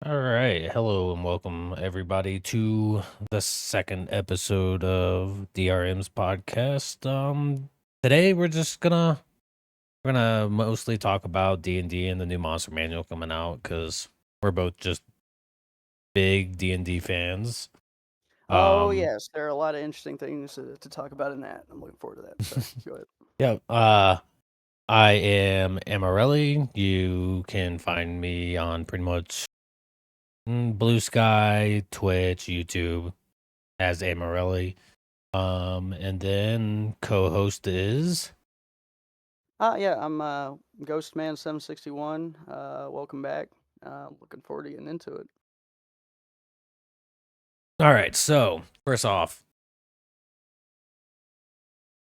All right. Hello and welcome everybody to the second episode of DRM's podcast. Today we're gonna mostly talk about D&D and the new monster manual coming out cuz we're both just big D&D fans. Oh, Um yes, there are a lot of interesting things to talk about in that. I'm looking forward to that. So go ahead. yeah, I am Ammoreli. You can find me on pretty much Blue Sky, Twitch, YouTube as Ammoreli. And then co-host is Yeah, I'm Ghostman761. Welcome back. Looking forward to getting into it. all right. So first off,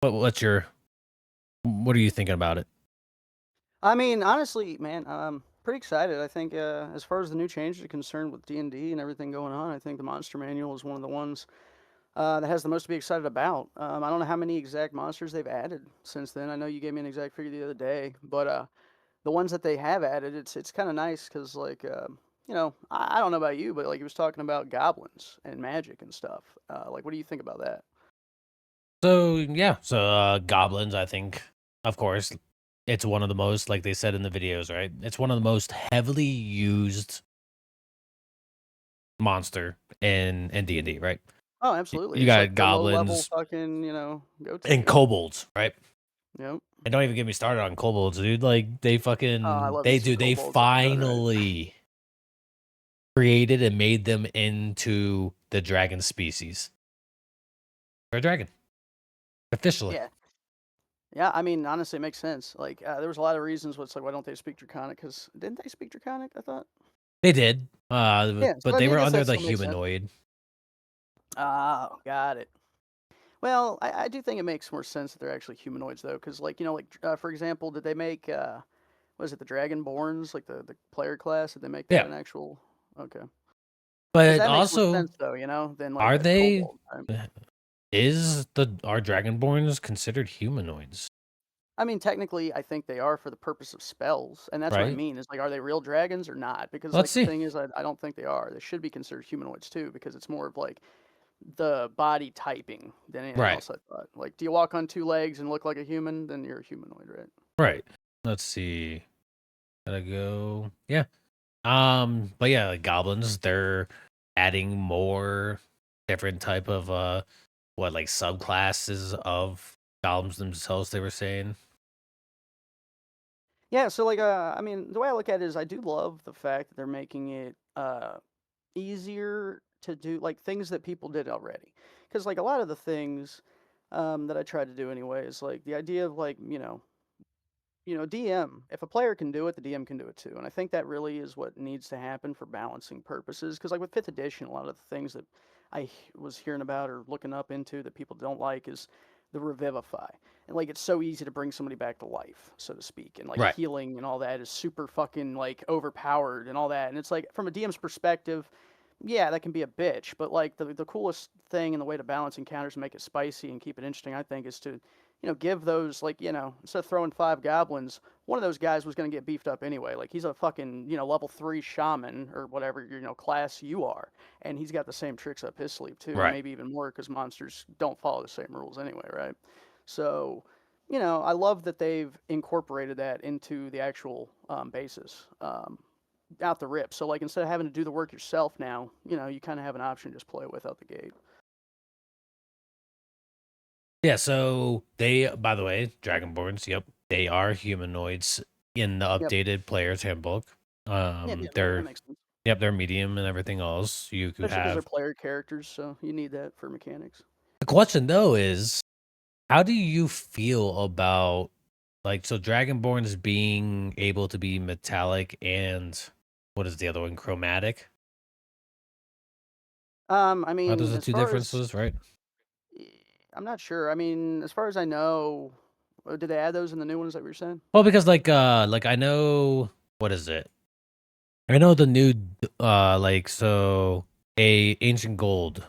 what are you thinking about it? I mean, honestly, man, I'm pretty excited. I think as far as the new changes are concerned with D&D and everything going on, I think the Monster Manual is one of the ones that has the most to be excited about. I don't know how many exact monsters they've added since then. I know you gave me an exact figure the other day, but the ones that they have added, it's kind of nice because I don't know about you, but like he was talking about goblins and magic and stuff. Like, what do you think about that? So yeah, goblins. I think, of course, it's one of the most, like they said in the videos, right? It's one of the most heavily used monster in D&D, right? Oh, Y- absolutely. You It's like got the low level goblins fucking go and to. kobolds, right? Yep. And don't even get me started on kobolds, dude. Like I love me they some do they kobolds. That's about right. finally created and made them into the dragon species. They're a dragon officially. Yeah. Yeah, I mean, honestly, it makes sense. Like, there was a lot of reasons. What's like, why don't they speak Draconic? Because didn't they speak Draconic? I thought. They did, Yeah. but So I they mean, I were guess under that the still makes sense. humanoid. Ah, got it. Well, I do think it makes more sense that they're actually humanoids, though, because, like, for example, did they make, was it the Dragonborns, like the player class? Did they make that Yeah, an actual? Okay. Because but that makes more also, sense, though, than, like, are a they? kobold, right? Is the are dragonborns considered humanoids? I mean, technically, I think they are for the purpose of spells, and that's what I Right. mean, is, like, are they real dragons or not? Because, Let's like, the see. thing is, I don't think they are. They should be considered humanoids, too, because it's more of, like, the body typing than anything Right. else, I thought. Like, do you walk on two legs and look like a human? Then you're a humanoid, right? Right. Let's see. Gotta go. Yeah. But yeah, like goblins, they're adding more different type of what like subclasses of goblins themselves, they were saying. Yeah, so like I mean, the way I look at it is I do love the fact that they're making it easier to do like things that people did already. Cuz like a lot of the things that I try to do anyway is like the idea of like, DM, if a player can do it, the DM can do it too. And I think that really is what needs to happen for balancing purposes. Because, like with 5th edition, a lot of the things that was hearing about or looking up into that people don't like is the revivify. And, like, it's so easy to bring somebody back to life, so to speak. And, like, Right. healing and all that is super fucking, like, overpowered and all that. And it's like, from a DM's perspective, yeah, that can be a bitch. But, like, the coolest thing and the way to balance encounters and make it spicy and keep it interesting, I think, is to give those like, instead of throwing 5 goblins, one of those guys was going to get beefed up anyway. Like he's a fucking, level 3 shaman or whatever, class you are. And he's got the same tricks up his sleeve too, and Right. maybe even more because monsters don't follow the same rules anyway, right? So, I love that they've incorporated that into the actual basis out the rip. So, like, instead of having to do the work yourself now, you kind of have an option to just play it without the gate. Yeah, so they, by the way, Dragonborns, yep, they are humanoids in the Yep. updated player's handbook. Yeah, yeah, that They're makes sense. yep, they're medium and everything else. You could Especially because they're have player characters, so you need that for mechanics. the question though is, how do you feel about like so Dragonborns being able to be metallic and what is the other one? Chromatic? I Are those mean, the as two far as differences, right? eh, I'm not sure. I mean, as far as I know, did they add those in the new ones that we were saying? Well, because like I know what is it? I know the new like so a ancient gold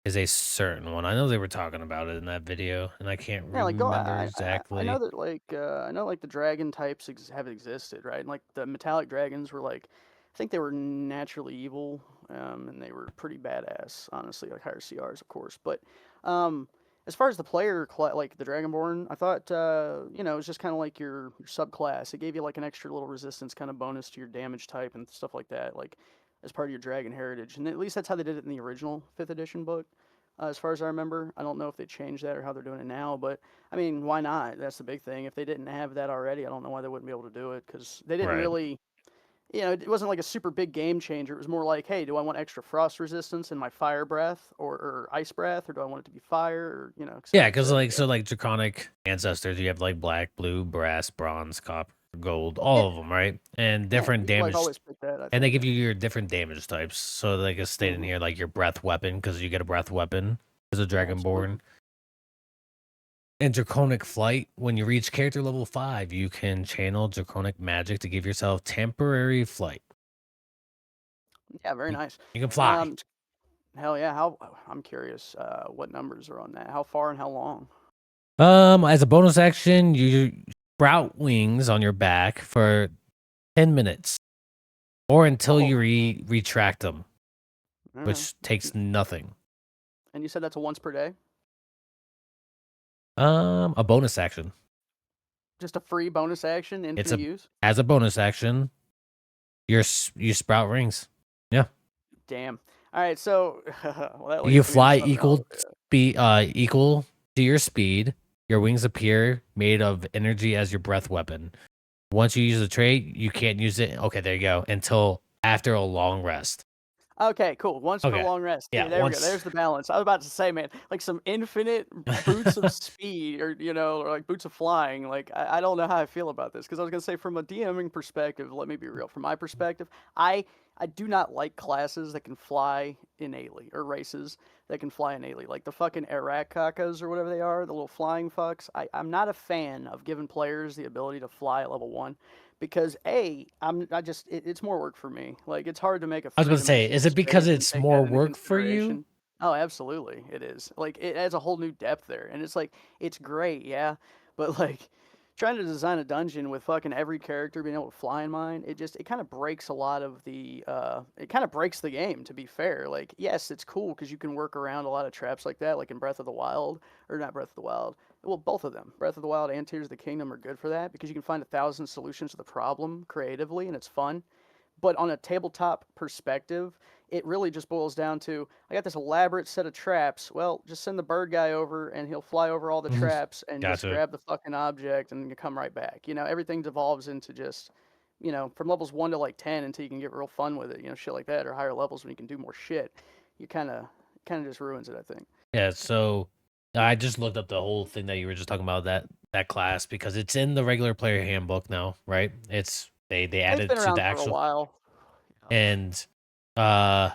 is a certain one. I know they were talking about it in that video, and I can't Yeah, like go. remember I know exactly. that like I know like the dragon types have existed, right? And like the metallic dragons were like think they were naturally evil, and they were pretty badass, honestly, like higher CRs, of course. But um, as far as the like the Dragonborn, I thought it was just kind of like your subclass. It gave you like an extra little resistance kind of bonus to your damage type and stuff like that, like as part of your dragon heritage. And at least that's how they did it in the original fifth edition book. As far as I remember, I don't know if they changed that or how they're doing it now, but I mean, why not? That's the big thing. If they didn't have that already, I don't know why they wouldn't be able to do it because they didn't Right. really, it wasn't like a super big game changer. It was more like, hey, do I want extra frost resistance in my fire breath or ice breath, or do I want it to be fire, or et Yeah, cetera, et because cetera. like so like draconic ancestors, you have like black, blue, brass, bronze, copper, gold, Yeah, all of them, right? And yeah. different You could like damage, always pick that. I and they think. give you your different damage types. So like it's stated in Hmm. here, like your breath weapon, because you get a breath weapon as a dragonborn. Absolutely. And draconic flight, when you reach character level 5, you can channel draconic magic to give yourself temporary flight. Yeah, very You, nice. you can fly. Um, Hell yeah. How I'm curious. What numbers are on that? How far and how long? As a bonus action, you sprout wings on your back for 10 minutes or until Oh, you retract them, all right. which takes nothing. And you said that's a once per day? A bonus action. Just a free bonus action, It's infinite a use? as a bonus action, you sprout rings. Yeah. Damn. All right, so well, that You leads me into fly something else. equal to your speed. Your wings appear made of energy as your breath weapon. Once you use the trait, you can't use it. Okay, there you go. Until after a long rest. Okay, cool. Once per Okay. long rest. Yeah, Yeah, there we go. once There's the balance. I was about to say, man, like some infinite boots of speed, or like boots of flying. Like I don't know how I feel about this because I was gonna say from a DMing perspective. Let me be real. From my perspective, I do not like classes that can fly innately or races that can fly innately, like the fucking Arakakas or whatever they are, the little flying fucks. I'm not a fan of giving players the ability to fly at level 1 because it's more work for me. Like it's hard to make a I was three about to say, is dimensional it because space and it's take that more into work for you? consideration. Oh, absolutely, it is. Like it adds a whole new depth there, and it's like it's great, yeah, but like trying to design a dungeon with fucking every character being able to fly in mind, it kind of breaks a lot of the it kind of breaks the game. To be fair, like yes, it's cool because you can work around a lot of traps like that, like in Breath of the Wild or not Breath of the Wild, well, both of them, Breath of the Wild and Tears of the Kingdom, are good for that because you can find 1,000 solutions to the problem creatively, and it's fun. But on a tabletop perspective, it really just boils down to I got this elaborate set of traps. Well, just send the bird guy over, and he'll fly over all the Mhm. traps and just Gotcha. grab the fucking object and you come right back. Everything devolves into just from levels 1 to like 10 until you can get real fun with it. Shit like that, or higher levels when you can do more shit. You kind of just ruins it, I think. Yeah, so I just looked up the whole thing that you were just talking about, that class, because it's in the regular player handbook now, right? They It's added been to the around for a actual, while. and uh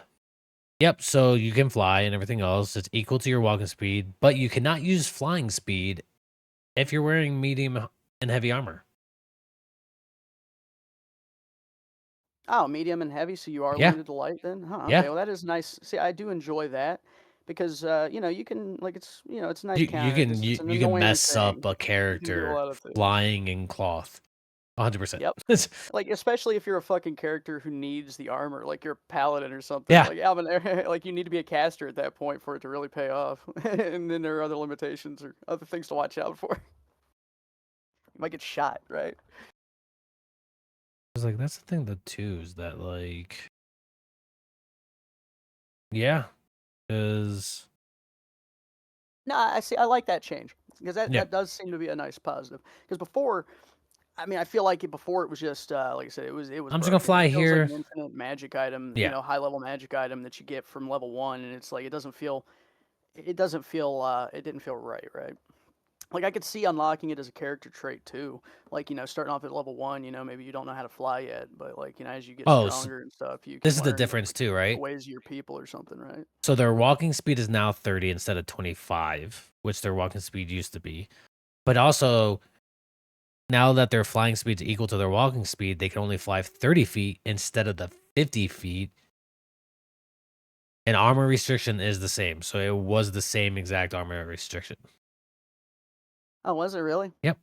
yep, so you can fly and everything else. It's equal to your walking speed, but you cannot use flying speed if you're wearing medium and heavy armor. Oh, medium and heavy, so you are Yeah. limited to light then? Huh, Yeah. okay, well, that is nice. See, I do enjoy that because, you can like, it's a nice You counter can because it's an you can annoying mess up thing. a You can do a character lot of things. flying in cloth. 100%. Yep. Like, especially if you're a fucking character who needs the armor, like you're a paladin or something. Yeah. Like, Alvin, like you need to be a caster at that point for it to really pay off. And then there are other limitations or other things to watch out for. You might get shot, right? It's like that's the thing, the twos that like yeah, because No, I see. I like that change because that yeah. that does seem to be a nice positive. Because before, I mean, I feel like before it was just like I said, it was I'm just gonna broken. It fly feels like here. an infinite magic item, Yeah. high level magic item that you get from level 1, and it's like it doesn't feel it didn't feel right, right? Like I could see unlocking it as a character trait too. Like starting off at level 1, maybe you don't know how to fly yet, but like as you get Oh, so stronger and stuff, you this can is the learn difference like too, the right? ways of your people or something, right? So their walking speed is now 30 instead of 25, which their walking speed used to be. But also, now that their flying speed is equal to their walking speed, they can only fly 30 feet instead of the 50 feet. And armor restriction is the same. So it was the same exact armor restriction. Oh, was it really? Yep.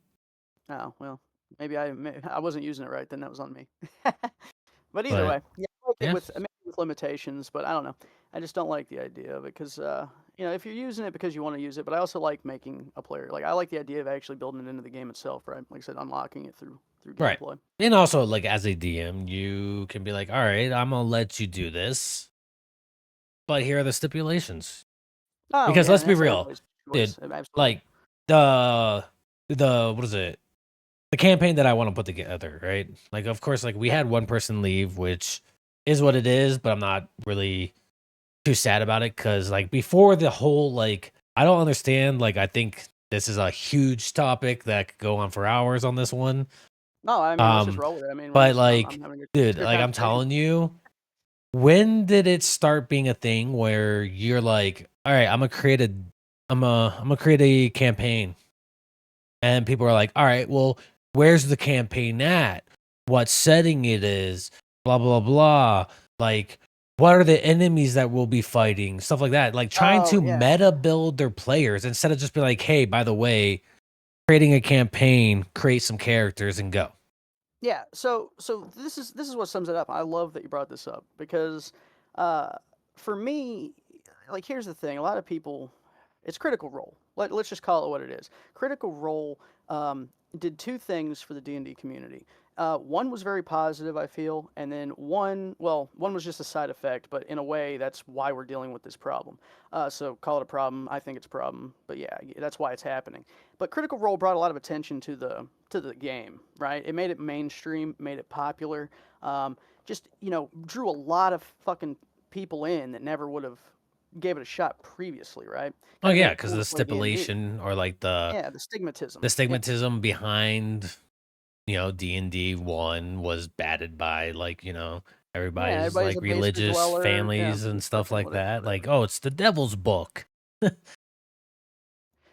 Oh well, maybe I wasn't using it right then. That was on me. But either But way, yeah. Yeah. maybe with limitations, but I don't know. I just don't like the idea of it because if you're using it because you want to use it, but I also like making a player. Like I like the idea of actually building it into the game itself, right? Like I said, unlocking it through Right. gameplay. And also, like, as a DM, you can be like, all right, I'm gonna let you do this, but here are the stipulations. Oh Because yeah, let's and be that's real, everybody's dude. choice. Absolutely. Like the what is it? The campaign that I want to put together, right? Like, of course, like we Yeah. had one person leave, which is what it is, but I'm not really too sad about it because, like, before the whole, like, I don't understand. Like, I think this is a huge topic that could go on for hours on this one. No, I mean let's just Um, roll with it. I mean but I'm like, having it's dude, a good like I'm conversation. telling you, when did it start being a thing where you're like, all right, I'm gonna create a campaign, and people are like, all right, well, where's the campaign at? What setting it is? Blah blah blah. Like, what are the enemies that we'll be fighting? Stuff like that. Like trying Oh to yeah. meta build their players instead of just be like, hey, by the way, creating a campaign, create some characters, and go. Yeah, so this is what sums it up. I love that you brought this up because uh, for me, like here's the thing: a lot of people, it's Critical Role. Let's just call it what it is. Critical Role did two things for the D&D community. One was very positive, I feel, and then one was just a side effect, but in a way, that's why we're dealing with this problem. So call it a problem. I think it's a problem, but yeah, that's why it's happening. But Critical Role brought a lot of attention to the game, right? It made it mainstream, made it popular. Just drew a lot of fucking people in that never would have gave it a shot previously, right? Oh Kind of made yeah, it because cool to the play D&D. stipulation or like Yeah, the the stigmatism. Yeah, stigmatism behind D&D 1 was batted by, like, yeah. everybody's Everybody's like a basement religious dweller. Yeah, families and stuff fucking like whatever, that. Like, whatever. oh, it's the devil's book.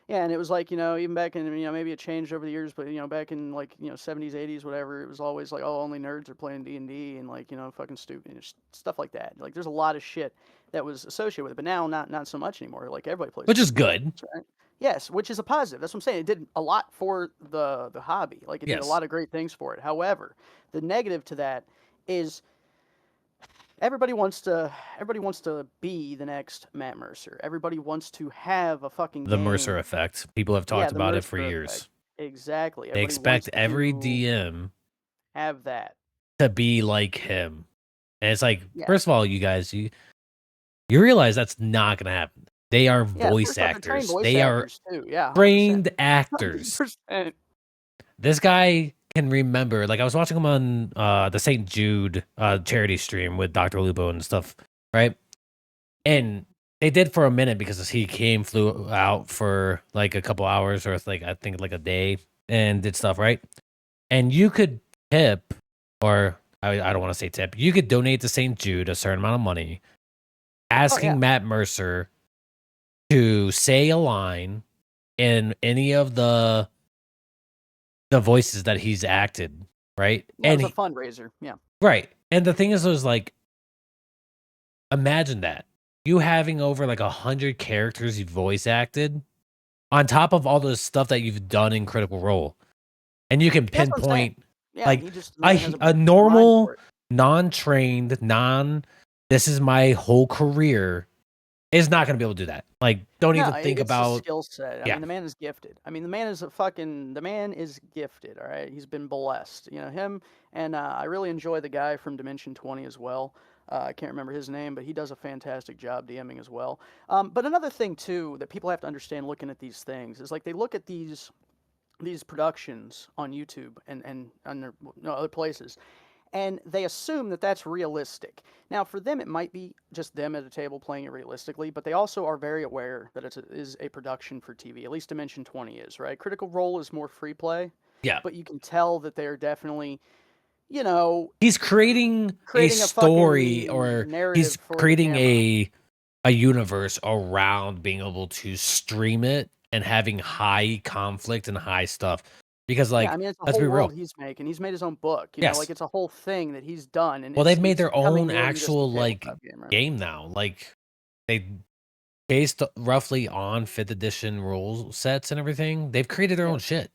Yeah, and it was like, even back in, maybe it changed over the years, but, back in like, 70s, 80s, whatever, it was always like, oh, only nerds are playing D&D and like, fucking stupid stuff like that. Like there's a lot of shit that was associated with it, but now not so much anymore. Like everybody plays Which is D&D good. nowadays, right? Yes, which is a positive. That's what I'm saying. It did a lot for the hobby. Like it did a Yes. lot of great things for it. However, the negative to that is everybody wants to be the next Matt Mercer. Everybody wants to have a fucking The Mercer game. effect. People have Yeah, talked the about it for Mercer effect. years. Exactly. They Everybody expect wants every to DM have that. to be like him. And it's like, Yeah. first of all, you guys, you realize that's not gonna happen. They are Yeah, voice first off, they're trained actors. voice They are actors too. Yeah, 100%. trained actors. 100%. This guy can remember. Like I was watching him on the St. Jude charity stream with Dr. Lupo and stuff, right? And they did for a minute because flew out for like a couple hours or like I think like a day and did stuff, right? And you could tip, or I don't want to say tip, you could donate to St. Jude a certain amount of money, Oh, yeah. asking Matt Mercer to say a line in any of the voices that he's acted, right? Yeah, it And was a fundraiser. Yeah. right. And the thing is, was like, imagine that you having over like 100 characters you voice acted on top of all the stuff that you've done in Critical Role, and you can Yeah, that's what I'm saying. pinpoint Yeah, like the man has a a mind for normal, it. non-trained, this is my whole career is not going to be able to do that. Like, don't No, even think it's a about skill set. I yeah. mean, the man is gifted. I mean, the man is gifted, all right? He's been blessed. Him, and I really enjoy the guy from Dimension 20 as well. I can't remember his name, but he does a fantastic job DMing as well. But another thing too that people have to understand looking at these things is like they look at these productions on YouTube and their, other places, and they assume that that's realistic. Now, for them, it might be just them at a table playing it realistically, but they also are very aware that it is a production for TV. At least Dimension 20 is, right? Critical Role is more free play, Yeah. but you can tell that they're definitely, you know, He's creating a creating a story, fucking or he's narrative for the creating camera. a universe around being able to stream it and having high conflict and high stuff. Because Yeah, I like, mean, it's a let's whole be world real. he's making. He's made his own book, like Yes. it's a whole thing that he's done, and Well, it's they've made it's their becoming own more than just a actual like tabletop game, right? game now. Like they based roughly on fifth edition rule sets and everything. They've created their Yeah. own shit.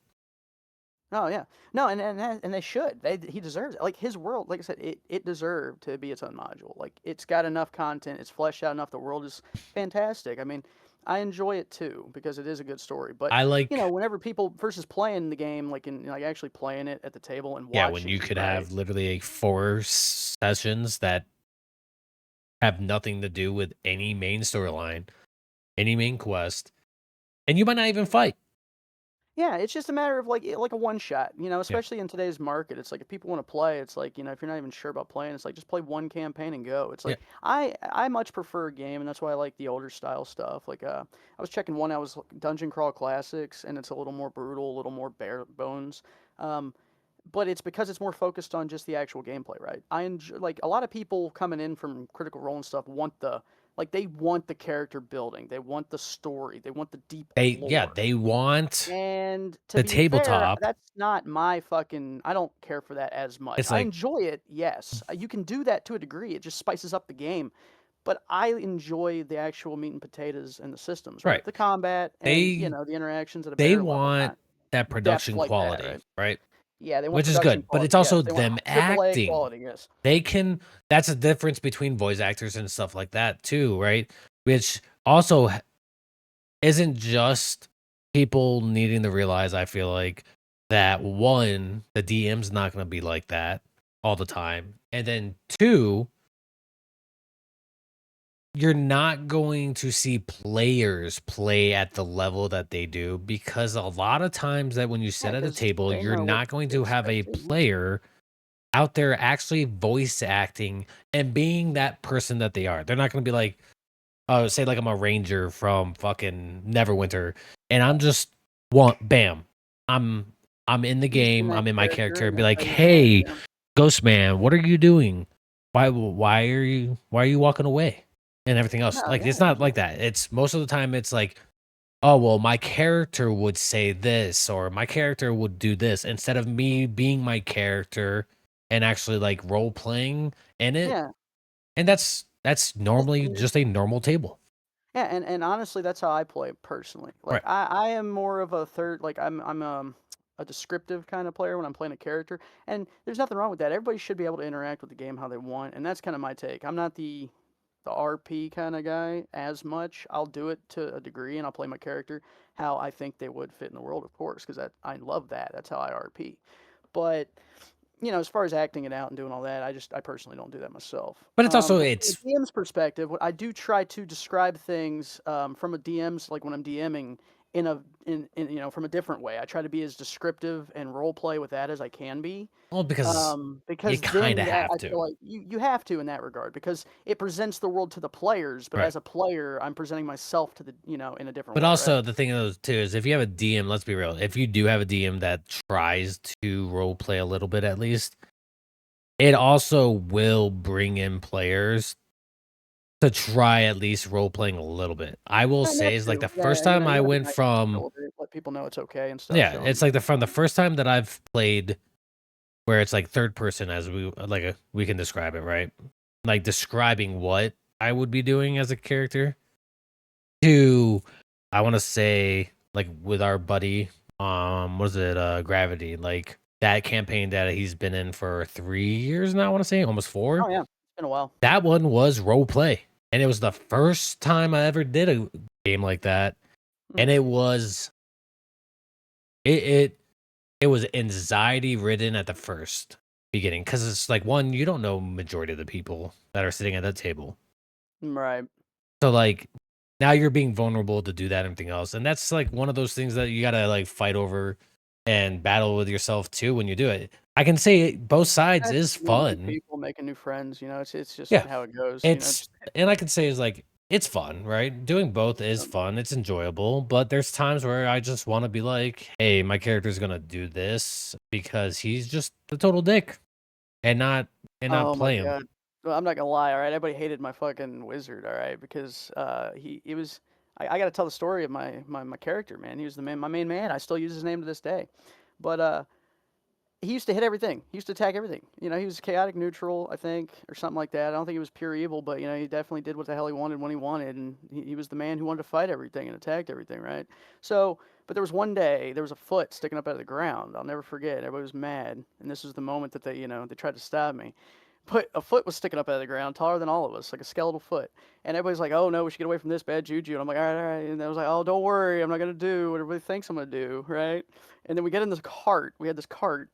Oh yeah, no, and they should. He deserves it. Like his world, like I said, it deserved to be its own module. Like it's got enough content, it's fleshed out enough. The world is fantastic. I mean, I enjoy it too because it is a good story. But I like, whenever people versus playing the game, like actually playing it at the table and yeah, when watching you me, could right? have literally like 4 sessions that have nothing to do with any main storyline, any main quest, and you might not even fight. Yeah, it's just a matter of like a one shot, Yeah, especially in today's market. It's like if people want to play, it's like, if you're not even sure about playing, it's like just play one campaign and go. It's yeah. like I much prefer a game, and that's why I like the older style stuff. Like I was checking one, I was Dungeon Crawl Classics, and it's a little more brutal, a little more bare bones. Um, but it's because it's more focused on just the actual gameplay, right? I enjoy, like a lot of people coming in from Critical Role and stuff want they want the character building, they want the story, they want the deep Yeah, lore. they want And to the be fair, tabletop. that's not my fucking I don't care for that as much. It's I like, enjoy it, yes. You can do that to a degree. It just spices up the game. But I enjoy the actual meat and potatoes and the systems, right? right. The combat and, They the interactions at a they better level, want not that depth production like that, quality, right? right? Yeah, they want Which is production good, but it's quality, yes. also They want them triple A acting. quality, yes. They can That's a difference between voice actors and stuff like that too, right? Which also isn't just people needing to realize, I feel like, that one, the DM's not going to be like that all the time. And then two, you're not going to see players play at the level that they do, because a lot of times that when you Yeah, sit at a because table, they you're know what not going to to have a expect, too. player out there actually voice acting and being that person that they are. They're not going to be like, say like I'm a ranger from fucking Neverwinter, and I'm just bam, I'm I'm in the You just be game, that I'm in my character character, and and be that's like, how you play, hey, yeah. Ghost Man, what are you doing? Why are you walking away? And everything else. No, Like, yeah, it's not like exactly. that. It's most of the time it's like, oh well, my character would say this, or my character would do this, instead of me being my character and actually like role playing in it. Yeah. And that's normally And just a normal table. yeah, and honestly, that's how I play personally. Like Right. I am more of a third, like I'm a descriptive kind of player when I'm playing a character, and there's nothing wrong with that. Everybody should be able to interact with the game how they want, and that's kind of my take. I'm not the RP kind of guy as much. I'll do it to a degree, and I'll play my character how I think they would fit in the world, of course, because I love that. That's how I RP. But as far as acting it out and doing all that, I personally don't do that myself. But it's also But from a it's DM's perspective, what I do try to describe things from a DM's like when I'm DMing in from a different way. I try to be as descriptive and role play with that as I can be. well, because you Because kind then of that have I to. feel like you have to in that regard because it presents the world to the players, but Right. as a player, I'm presenting myself to the in a different But way, right? also the thing is too is, if you have a DM, let's be real, if you do have a DM that tries to role play a little bit at least, it also will bring in players to try at least role playing a little bit. I will And that say is like too. the first Yeah, time you I gotta be went nice and from, chill with it, let people know it's okay and stuff, yeah, show it's them. like from the first time that I've played where it's like third person, as we can describe it, right? Like describing what I would be doing as a character, to, I want to say, like with our buddy, was it Gravity, like that campaign that he's been in for 3 years now, I want to say almost four. Oh, yeah. It's been a while. That one was role play, and it was the first time I ever did a game like that, Mm. and it it was anxiety ridden at the first beginning, because it's like, one, you don't know majority of the people that are sitting at that table. Right. So like, now you're being vulnerable to do that and everything else. And that's like one of those things that you gotta like fight over and battle with yourself too when you do it. I can say both sides That's is meeting new fun. people, making new friends, it's just Yeah. how it goes, It's just and I can say is like, it's fun, right? Doing both is fun. It's enjoyable, but there's times where I just want to be like, hey, my character's gonna do this because he's just a total dick, and not oh my play him. god. Well, I'm not gonna lie, alright? Everybody hated my fucking wizard, alright? Because, he was I gotta tell the story of my character, man. He was my main man. I still use his name to this day. But, he used to hit everything. He used to attack everything. He was chaotic neutral, I think, or something like that. I don't think he was pure evil, but he definitely did what the hell he wanted when he wanted, and he was the man who wanted to fight everything and attacked everything, right? So, but there was one day there was a foot sticking up out of the ground. I'll never forget. Everybody was mad, and this was the moment that they tried to stab me. But a foot was sticking up out of the ground, taller than all of us, like a skeletal foot. And everybody's like, "Oh no, we should get away from this bad juju." And I'm like, "All right, all right." And I was like, "Oh, don't worry, I'm not gonna do what everybody thinks I'm gonna do, right?" And then we get in this cart. We had this cart,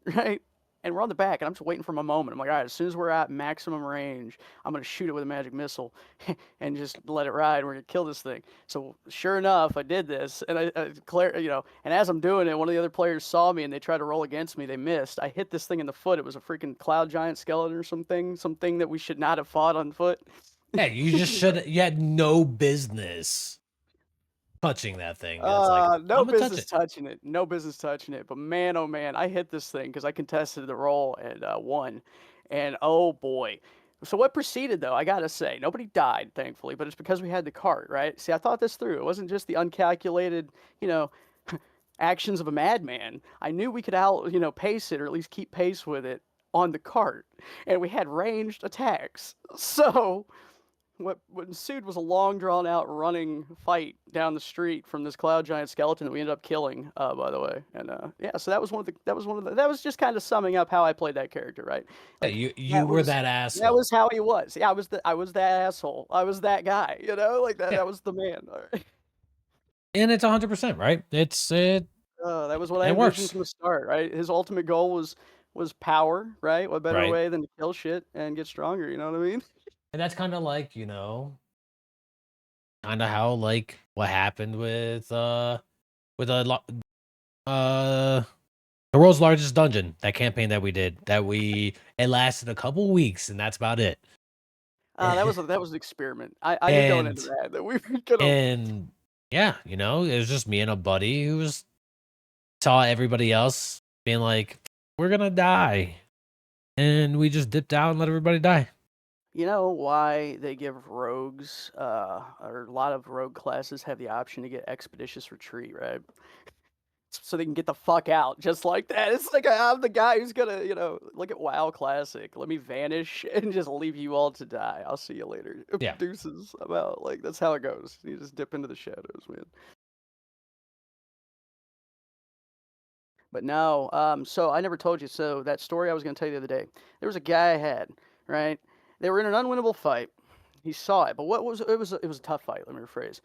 right? And we're on the back, and I'm just waiting for my moment. I'm like, all right, as soon as we're at maximum range, I'm gonna shoot it with a magic missile, and just let it ride. We're gonna kill this thing. So sure enough, I did this, and and as I'm doing it, one of the other players saw me, and they tried to roll against me. They missed. I hit this thing in the foot. It was a freaking cloud giant skeleton or something that we should not have fought on foot. Yeah, you just should. You had no business touching that thing. It's like No I'm gonna touch business it. touching it. No business touching it. But man, oh man, I hit this thing because I contested the roll and won. And oh boy. So what proceeded though? I gotta say, nobody died, thankfully, but it's because we had the cart, right? See, I thought this through. It wasn't just the uncalculated, you know, actions of a madman. I knew we could pace it or at least keep pace with it on the cart, and we had ranged attacks. So what ensued was a long drawn out running fight down the street from this cloud giant skeleton that we ended up killing, by the way. And yeah, so that was just kind of summing up how I played that character, right? Yeah, Like you were that that asshole, was how he was. Yeah, I was that asshole. I was that guy, like yeah, that was the man. All right. and it's 100% right. It That was what I it envisioned works, from the start, right? His ultimate goal was power, right? What better right? way than to kill shit and get stronger, you know what I mean? And that's kind of like kind of how like what happened with uh the world's largest dungeon, that campaign that we did, it lasted a couple weeks, and that's about it. That was an experiment. I knew going into and that we were gonna. and yeah, it was just me and a buddy who was saw everybody else being like, "We're gonna die," and we just dipped out and let everybody die. You know why they give rogues, or a lot of rogue classes have the option to get expeditious retreat, right? So they can get the fuck out just like that. It's like I'm the guy who's gonna, look at WoW Classic. Let me vanish and just leave you all to die. I'll see you later. Yeah, Deuces. I'm out. Like that's how it goes. You just dip into the shadows, man. But no, so I never told you. So that story I was going to tell you the other day, there was a guy I had, right? They were in an unwinnable fight. He saw it, but it was a tough fight. Let me rephrase.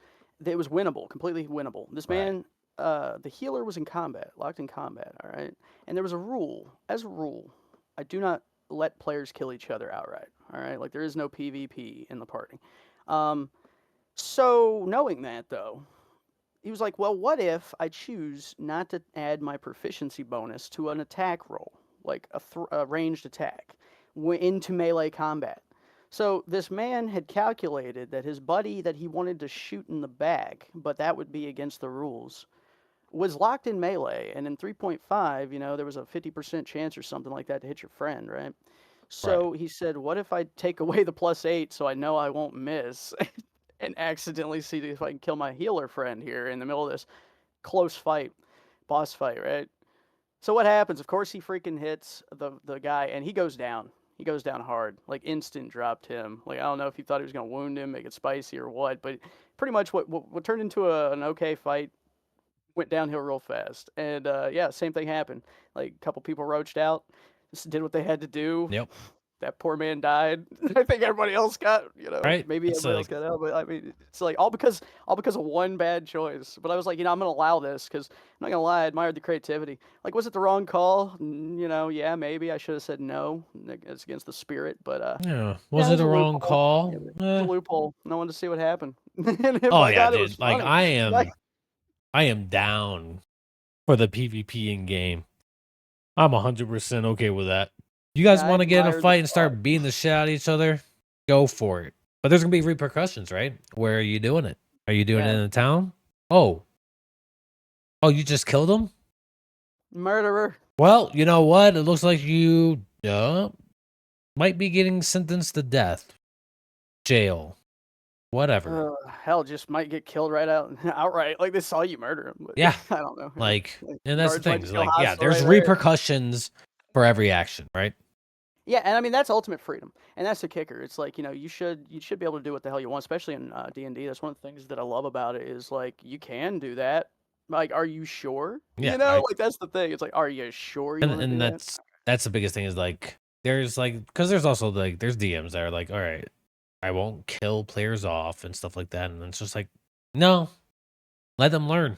It was winnable, completely winnable. This right. man, the healer was in combat, locked in combat. All right, and there was a rule. As a rule, I do not let players kill each other outright. All right, like there is no PvP in the party. Um, so knowing that though, he was like, well, what if I choose not to add my proficiency bonus to an attack roll, like a ranged attack, into melee combat? So this man had calculated that his buddy that he wanted to shoot in the back, but that would be against the rules, was locked in melee. And in 3.5, there was a 50% chance or something like that to hit your friend, right? Right. So he said, what if I take away the +8 so I know I won't miss? And accidentally see if I can kill my healer friend here in the middle of this close fight, boss fight, right? So what happens? Of course, he freaking hits the guy, and he goes down. He goes down hard, like instant dropped him. Like I don't know if he thought he was gonna wound him, make it spicy or what, but pretty much what turned into an okay fight went downhill real fast. And yeah, same thing happened. Like a couple people roached out, just did what they had to do. Yep. That poor man died. I think everybody else got, Right. maybe It's everybody else like got out, but I mean, it's like all because of one bad choice. But I was like, I'm gonna allow this because I'm not gonna lie, I admired the creativity. Like, was it the wrong call? Yeah, maybe I should have said no. It's against the spirit, but yeah. yeah, Was it it was a a wrong loophole. Yeah, call? it was a loophole. No one to see what happened. And Oh by yeah, God, it was dude. Like funny. Like, I am down for the PvP in game. I'm 100% okay with that. You guys yeah, I want to get in a admired the fight and thought. start beating the shit out of each other? Go for it. But there's gonna be repercussions, right? Where are you doing it? Are you doing it Yeah, in the town? Oh, you just killed him? murderer. Well, you know what? It looks like you might be getting sentenced to death, jail. whatever. Hell, just might get killed right out outright. Like they saw you murder him, but Yeah, I don't know. Yeah, like, like, and that's the guards might thing. just Is go like, yeah, hostile there's right there. repercussions for every action, right? Yeah, and I mean that's ultimate freedom, and that's the kicker. It's like you should be able to do what the hell you want, especially in D&D. That's one of the things that I love about it is like you can do that. Like, are you sure? Yeah, Like that's the thing. It's like, are you sure you want to and do that? that's the biggest thing is like there's like because there's also like there's DMs that are like, all right, I won't kill players off and stuff like that, and it's just like, no, let them learn.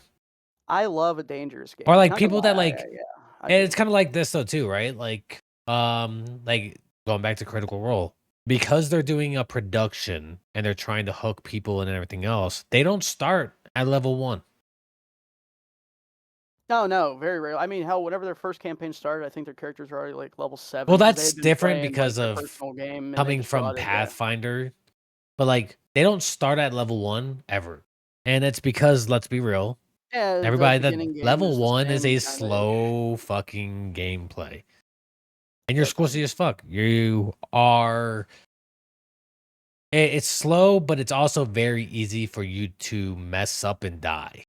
I love a dangerous Or game. like Not gonna people that lie, like, yeah, I and it's do. kind of like this though too, right? Like going back to Critical Role, because they're doing a production and they're trying to hook people and everything else. They don't start at level 1. No, no, very rare. I mean, hell, whenever their first campaign started, I think their characters were already like level Well, 7 because they that's had been different playing like because their of personal game and they coming just from brought it. Yeah, Pathfinder, but like they don't start at level 1 ever. And it's because let's be real, yeah. The everybody that beginning game level is the 1 is same a kind of. slow fucking gameplay. And you're That's squishy as fuck. You are it's slow, but it's also very easy for you to mess up and die.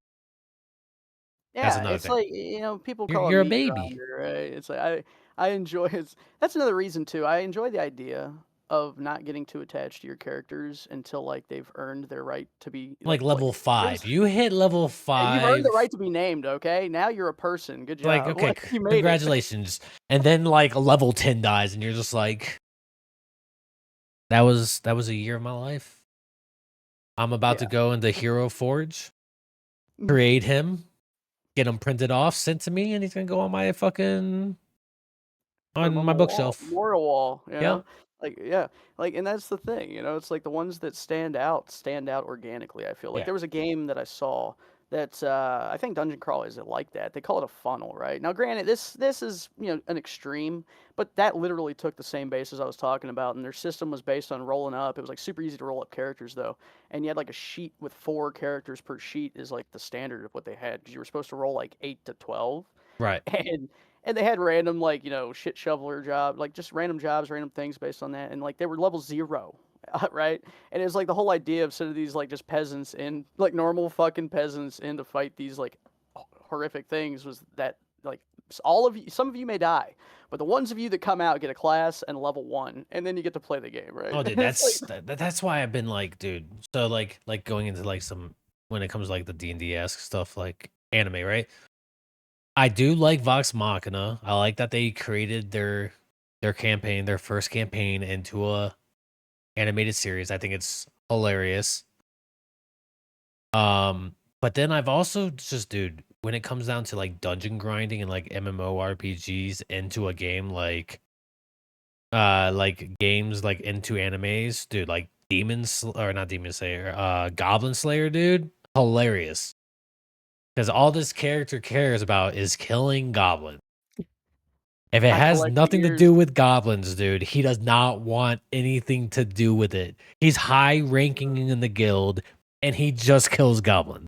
That's Yeah, another it's thing. like, people call it You're a meat baby. grinder, right? It's like I enjoy it. That's another reason too. I enjoy the idea of not getting too attached to your characters until like they've earned their right to be Like like level there's 5. You hit level you've earned the 5. right to be named, okay? Now you're a person. Good Like, job. okay, Like you made it. congratulations. And then like level 10 dies and you're just like that was a year of my life. I'm about to Yeah. go into Hero Forge, create him, get him printed off, sent to me, and he's gonna go on my fucking Put on them on my the wall, bookshelf. memorial wall, Yep. Like, yeah, like, and that's the thing, it's like the ones that stand out organically, I feel like Yeah. there was a game that I saw that, I think dungeon crawlers are like that. They call it a funnel, right? Now, granted, this is, an extreme, but that literally took the same base as I was talking about, and their system was based on rolling up. It was like super easy to roll up characters though, and you had like a sheet with 4 characters per sheet is like the standard of what they had because you were supposed to roll like 8 to 12. Right. And they had random like shit shoveler job, like just random jobs, random things based on that, and like they were level 0, right? And it was like the whole idea of sending these like just peasants in, like normal fucking peasants in to fight these like horrific things was that like all of you, some of you may die, but the ones of you that come out get a class and level 1, and then you get to play the game, right? Oh, dude, It's like that's why I've been like, dude. So like going into like some when it comes to like the D&D esque stuff, like anime, right? I do like Vox Machina. I like that they created their campaign, their first campaign into a animated series. I think it's hilarious. But then I've also just, dude, when it comes down to like dungeon grinding and like MMORPGs into a game like games like into animes, dude, like or not Demon Slayer, Goblin Slayer, dude, hilarious. Because all this character cares about is killing goblins. If it I has collect the nothing to ears, do with goblins, dude, he does not want anything to do with it. He's high ranking in the guild and he just kills goblins.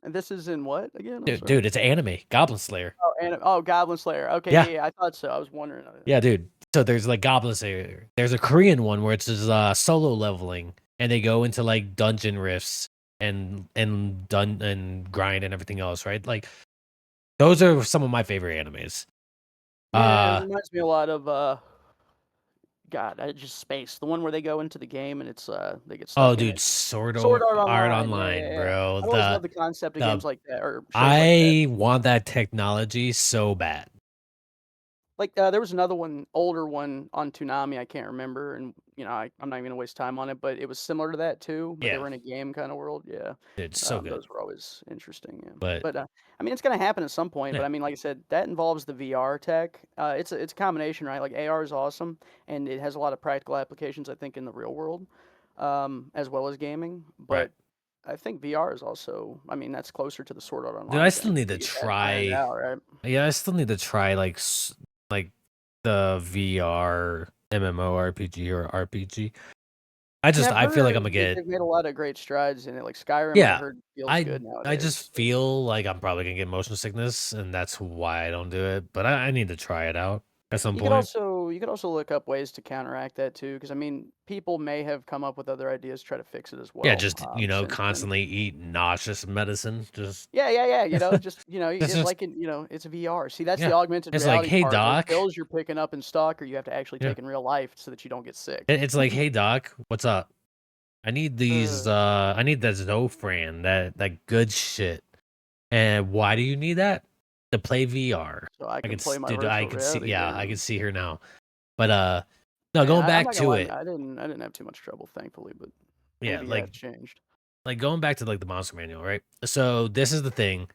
and this is in what again? I'm Dude, sorry. dude, it's anime, Goblin Slayer. Goblin Slayer. Okay, Yeah, yeah, I thought so. I was wondering. yeah, dude. So there's like Goblin Slayer. There's a Korean one where it's just solo leveling, and they go into like dungeon rifts and grind and everything else, right? Like those are some of my favorite animes. Yeah, it Uh reminds me a lot of God, I just spaced the one where they go into the game and it's they get oh, stuck in dude, it. Sword Art Art Online. Yeah, yeah, Online, yeah. bro. I've always loved the concept of The games like that or shows like that. I want that technology so bad. Like there was another one, older one on Toonami. I can't remember, and I'm not even gonna waste time on it. But it was similar to that too. But they Yeah, were in a game kind of world. Yeah, it's so good. those were always interesting. Yeah, But but I mean, it's gonna happen at some point. yeah, But I mean, like I said, that involves the VR tech. It's a combination, right? Like AR is awesome, and it has a lot of practical applications. I think in the real world, as well as gaming. right. But I think VR is also. I mean, that's closer to the Sword Art Dude, I Online still thing. need to You get that ironed try. out, right? Yeah, I still need to try like the VR MMORPG or RPG. I mean, I've I feel like heard I'm gonna that get they've made a lot of great strides in it. Like Skyrim, I yeah. heard feels I good I nowadays. just feel like I'm probably gonna get motion sickness, and that's why I don't do it. But I need to try it out at some You could point. also look up ways to counteract that too, because I mean, people may have come up with other ideas to try to fix it as Yeah, well just since then. constantly eat nauseous medicine. Just Yeah, yeah, yeah. Just it's it, just like it's VR. See, that's the yeah. augmented It's like, reality hey part. Those doc. pills you're picking up in stock, or you have to actually Yeah. take in real life so that you don't get sick. It's like, hey doc, what's up? I need these. Uh, I need that Zofran, that good shit. And why do you need that? To play VR. so I I can could, play my dude. I virtual could see. reality Yeah, I game. could see her now. But no, Yeah, going I'm back not gonna to lie, it. I didn't have too much trouble, thankfully, but Yeah, maybe yeah, it's changed. like going back to like the monster manual, right? So this is the thing.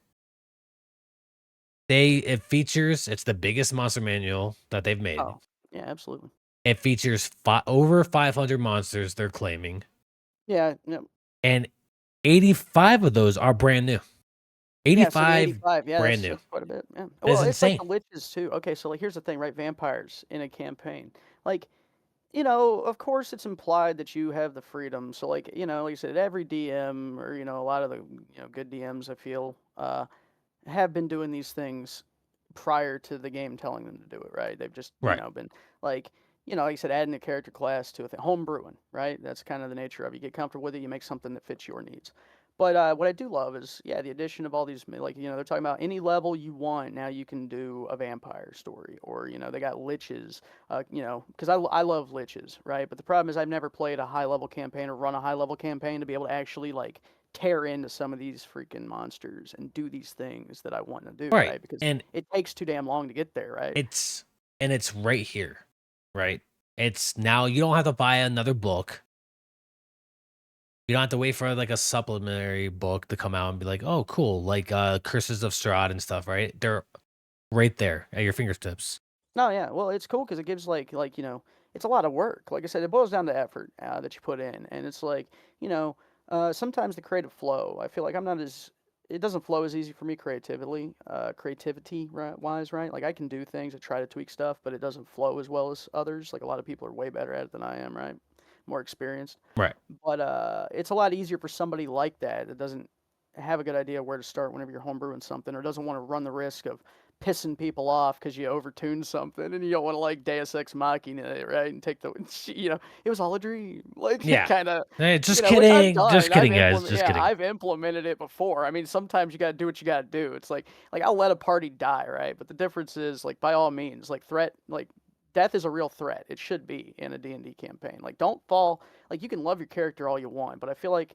It features. It's the biggest monster manual that they've made. Oh, yeah, absolutely. It features over 500 monsters. They're claiming, Yeah, no, and 85 of those are brand new. yeah. So the 85 85, yeah, brand new. that's quite a bit. Yeah. That's Well, it's like insane. the liches too. Okay, so like here's the thing, right? Vampires in a campaign, like of course, it's implied that you have the freedom. So, like, like I said, every DM or a lot of the good DMs, I feel, have been doing these things prior to the game telling them to do it, right? They've just, Right. been like, like I said, adding a character class to a thing, home brewing, right? That's kind of the nature of it. You get comfortable with it, you make something that fits your needs. But what I do love is, yeah, the addition of all these, like, they're talking about any level you want. Now you can do a vampire story, or they got liches, because I love liches, right? But the problem is I've never played a high level campaign or run a high level campaign to be able to actually like tear into some of these freaking monsters and do these things that I want to do, Right. right? Because And it takes too damn long to get there, right? it's it's right here, right? It's now you don't have to buy another book. You don't have to wait for like a supplementary book to come out and be like, "Oh, cool!" Like Curses of Strahd and stuff, right? They're right there at your fingertips. No, yeah. Well, it's cool because it gives it's a lot of work. Like I said, it boils down to effort that you put in, and it's like sometimes the creative flow. I feel like I'm not as it doesn't flow as easy for me creativity right, wise, right? Like I can do things, I try to tweak stuff, but it doesn't flow as well as others. Like a lot of people are way better at it than I am, right? More experienced. Right. But it's a lot easier for somebody like that that doesn't have a good idea where to start whenever you're homebrewing something, or doesn't want to run the risk of pissing people off because you overtuned something, and you don't want to like Deus Ex Machina it, right? And take the it was all a dream, like Yeah. kind of, Hey, just which I've kidding. Just done. kidding, guys. Just Yeah, kidding. I've implemented it before. I mean, sometimes you got to do what you got to do. It's like I'll let a party die, right? But the difference is like by all means, like death is a real threat. It should be in a D&D campaign. Like don't fall like you can love your character all you want, but I feel like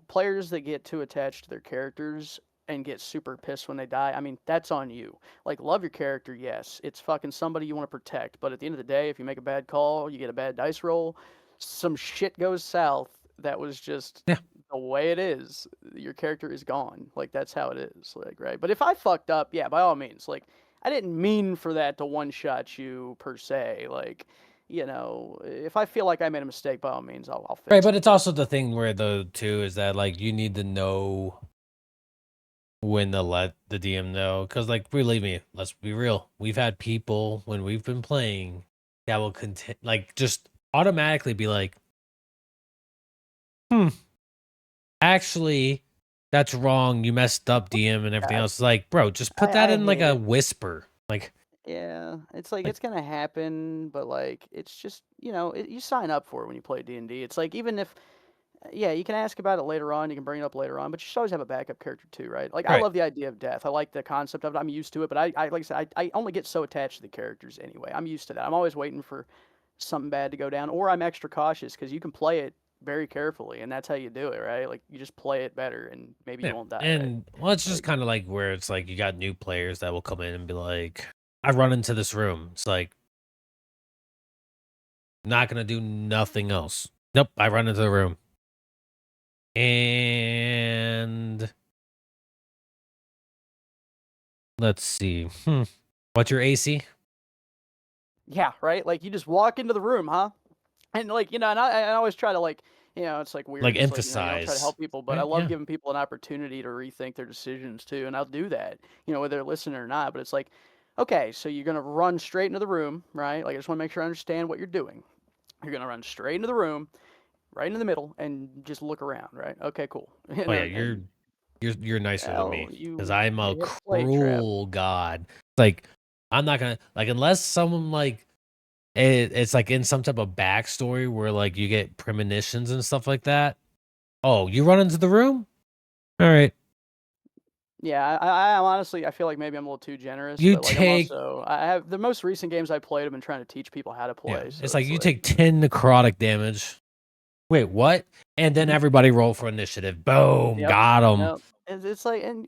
players that get too attached to their characters and get super pissed when they die, I mean, that's on you. Like, love your character, yes. It's fucking somebody you want to protect. But at the end of the day, if you make a bad call, you get a bad dice roll, some shit goes south. That was just Yeah. the way it is. Your character is gone. Like, that's how it is. Like, right? But if I fucked up, yeah, by all means. Like, I didn't mean for that to one shot you per se. Like, if I feel like I made a mistake, by all means, I'll Right, fix but it. it's also the thing where the two is that like you need to know when to let the DM know, because like believe me, let's be real, we've had people when we've been playing that will like just automatically be like, hmm, actually, that's wrong. You messed up, DM, and everything I, else. It's like, bro, just put that I in like hate a it. whisper. Yeah, it's like Like it's gonna happen, but like it's just you sign up for it when you play D&D. It's like even if yeah, you can ask about it later on, you can bring it up later on, but you should always have a backup character too, right? Like I right, love the idea of death. I like the concept of it. I'm used to it, but I like I said, I only get so attached to the characters anyway. I'm used to that. I'm always waiting for something bad to go down, or I'm extra cautious because you can play it very carefully, and that's how you do it, right? Like you just play it better, and maybe you yeah, won't die, right? and well, it's just Like kind of like where it's like you got new players that will come in and be like, I run into this room. It's like not gonna do nothing else. Nope, I run into the room. And let's see. What's your AC? yeah, right. Like you just walk into the room, huh? And like and I always try to like it's like weird Like because like you don't try to emphasize. help people, but I Right? love Yeah. giving people an opportunity to rethink their decisions too, and I'll do that whether they're listening or not. But it's like, okay, so you're gonna run straight into the room, right? Like I just want to make sure I understand what you're doing. You're gonna run straight into the room, right into the middle, and just look around, right? Okay, cool. Oh yeah, And you're nicer than well, me because you I'm a hit a play trap. cruel god. Like I'm not gonna like unless someone like it's like in some type of backstory where like you get premonitions and stuff like that. Oh, you run into the room? All right. Yeah, I honestly, I feel like maybe I'm a little too generous, You but like I'm take also, I have the most recent games I played. I've been trying to teach people how to yeah, play, so it's like it's you like, take 10 necrotic damage. Wait, what? And then mhm, everybody roll for initiative. Boom, yep, got him. yep. And it's like, and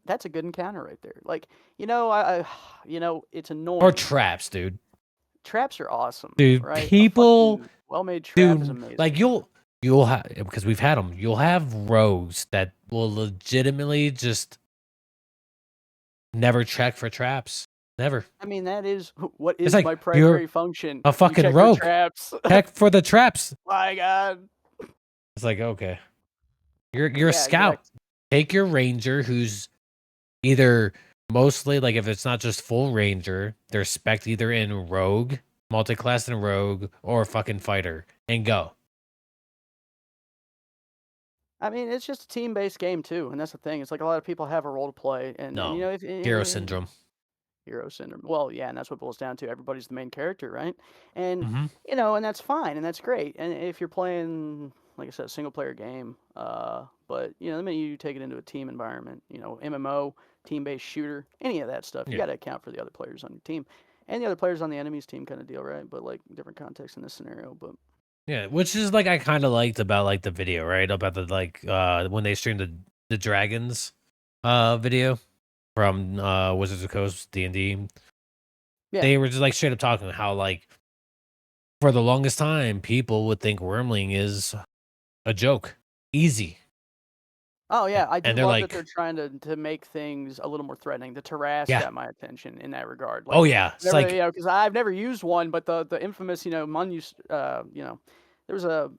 that's a good encounter right there. Like, it's Or annoying. traps, dude. Traps are awesome, Dude, right? A people fucking well-made trap is dude, like amazing. you'll have because we've had them. You'll have rogues that will legitimately just never check for traps. Never. I mean, that is what It's is like my you're primary function. a You fucking check for rogue. traps. Check for the traps. My God. It's like, okay. You're a Yeah, scout. exactly. Take your ranger who's either mostly like if it's not just full ranger, they're spec either in rogue, multi-class in rogue, or fucking fighter, and go. I mean, it's just a team-based game too, and that's the thing. It's like a lot of people have a role to play, and No. if Hero syndrome. hero syndrome. Well, yeah, and that's what it boils down to. Everybody's the main character, right? And Hmm. and that's fine, and that's great. And if you're playing, like I said, a single-player game, but the minute you take it into a team environment, MMO, team-based shooter, any of that stuff, you Yeah. got to account for the other players on your team, and the other players on the enemy's team, kind of deal, right? But like different context in this scenario, but. Yeah, which is like I kind of liked about like the video, right? About the like when they streamed the dragons video from Wizards of the Coast D&D. Yeah. They were just like straight up talking how like for the longest time people would think Wormling is a joke. Easy. Oh yeah, I do And they're love that they're like, trying to make things a little more threatening. The Terras yeah. got my attention in that regard. Oh Like yeah. It's never, like because I've never used one, but the infamous, Munus, there was a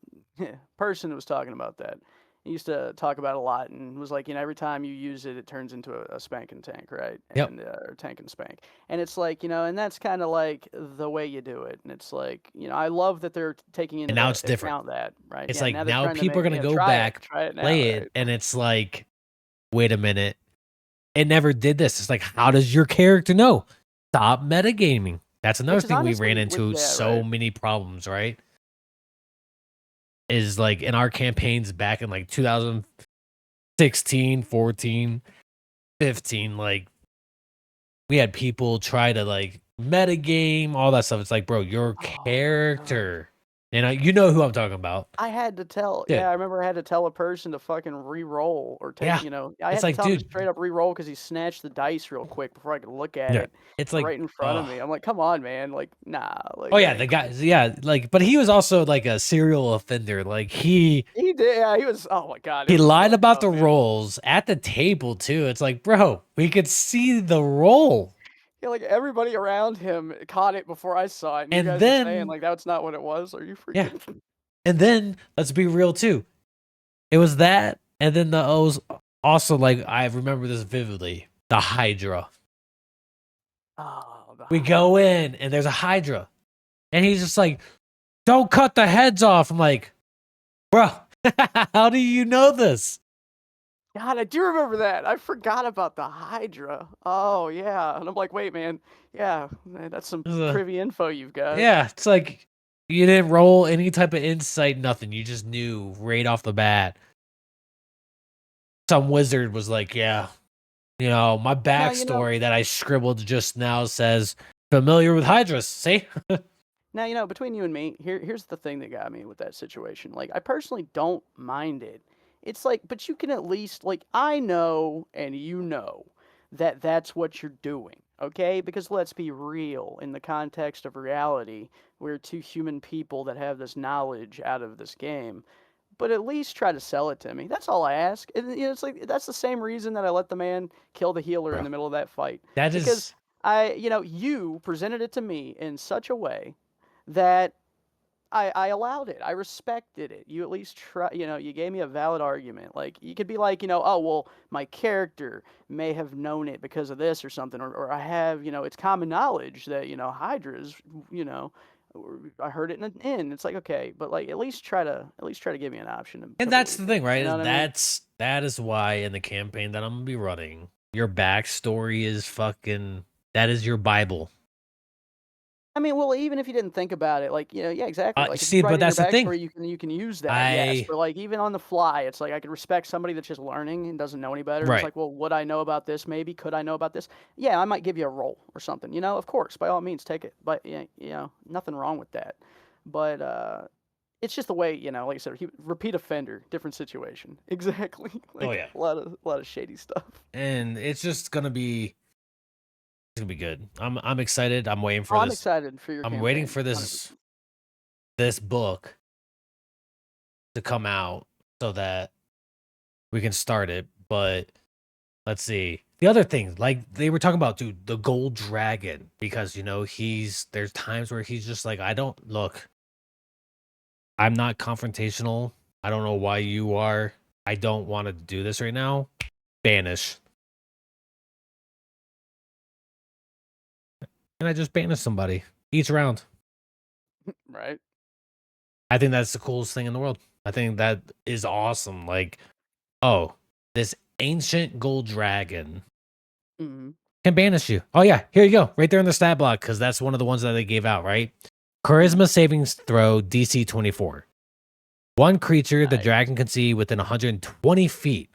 person who was talking about that. He used to talk about it a lot and was like, every time you use it, it turns into a spank and tank, right? yep. And or tank and spank. And it's like, and that's kind of like the way you do it. And it's like, I love that they're taking And into now that it's different. account that, right? It's Yeah. like Now they're now trying to people are make, gonna go try back, it now, play it, right? and it's like, wait a minute. It never did this. It's like, how does your character know? Stop metagaming. That's another Which is thing we ran honestly, into yeah, so right. many problems, right? Is like in our campaigns back in like 2016, 14, 15, like we had people try to like metagame, all that stuff. It's like, bro, your Oh my god. character. And you know who I'm talking about. I had to tell, Dude, yeah, I remember I had to tell a person to fucking re-roll or take, yeah. I It's had to like, tell him to dude, straight up re-roll because he snatched the dice real quick before I could look at yeah. it It's like, right in front of oh. me. I'm like, come on, man. Like, nah, Oh like yeah, that the ain't guy, cool. yeah, like, but he was also like a serial offender. Like He did, yeah, he was, oh my god, it he was lied fucked about up, the man. rolls at the table too. It's like, bro, we could see the roll. Yeah, like everybody around him caught it before I saw it, and you And guys are saying then, like that's not what it was. Are you yeah, freaking? and then let's be real too. It was that, and then the O's also like I remember this vividly. The Hydra. Oh, the We go Hydra. in and there's a Hydra, and he's just like, "Don't cut the heads off." I'm like, bro, how do you know this? God, I do remember that. I forgot about the Hydra. Oh, yeah. And I'm like, wait, man. Yeah, man, that's some This is a- privy info you've got. yeah, it's like you didn't roll any type of insight, nothing. You just knew right off the bat. Some wizard was like, "Yeah, my Now, backstory that I scribbled just now says familiar with Hydras." See? between you and me, here's the thing that got me with that situation. Like, I personally don't mind it. It's like, but you can at least, like, I know and you know that that's what you're doing, okay? Because let's be real, in the context of reality, we're two human people that have this knowledge out of this game. But at least try to sell it to me. That's all I ask. And it's like that's the same reason that I let the man kill the healer in Bro, the middle of that fight that because is you presented it to me in such a way that I allowed it. I respected it. You at least try, you gave me a valid argument. Like you could be like, oh well, my character may have known it because of this or something, or I have, it's common knowledge that hydras, you know, I heard it in an inn. It's like okay, but like at least try to give me an option to and that's believe the it. thing, right? You know Is what I mean? that is why in the campaign that I'm gonna be running, your backstory is fucking that is your Bible. I mean, well, even if you didn't think about it, like, yeah, exactly. Like, if you See, write but in your that's the thing. backstory, you can use that, yes. I But like, even on the fly, it's like I could respect somebody that's just learning and doesn't know any better. And it's right. like, well, would I know about this? Maybe could I know about this? Yeah, I might give you a roll or something. Of course, by all means, take it. But yeah, nothing wrong with that. But it's just the way, like I said, repeat offender, different situation. Exactly. Oh Like yeah, a lot of shady stuff. and it's gonna be good. I'm excited. I'm waiting Oh, for I'm this. excited for your I'm waiting campaign. for this 100%. this book to come out so that we can start it. But let's see. The other thing, like they were talking about, dude, the gold dragon, because there's times where he's just like, I don't look, I'm not confrontational. I don't know why you are. I don't want to do this right now. Banish. And I just banish somebody each round. Right. I think that's the coolest thing in the world. I think that is awesome. Like, oh, this ancient gold dragon Hmm. can banish you. Oh yeah, here you go, right there in the stat block, because that's one of the ones that they gave out, right? Hmm. Charisma saving throw DC 24. One creature the Nice. dragon can see within 120 feet.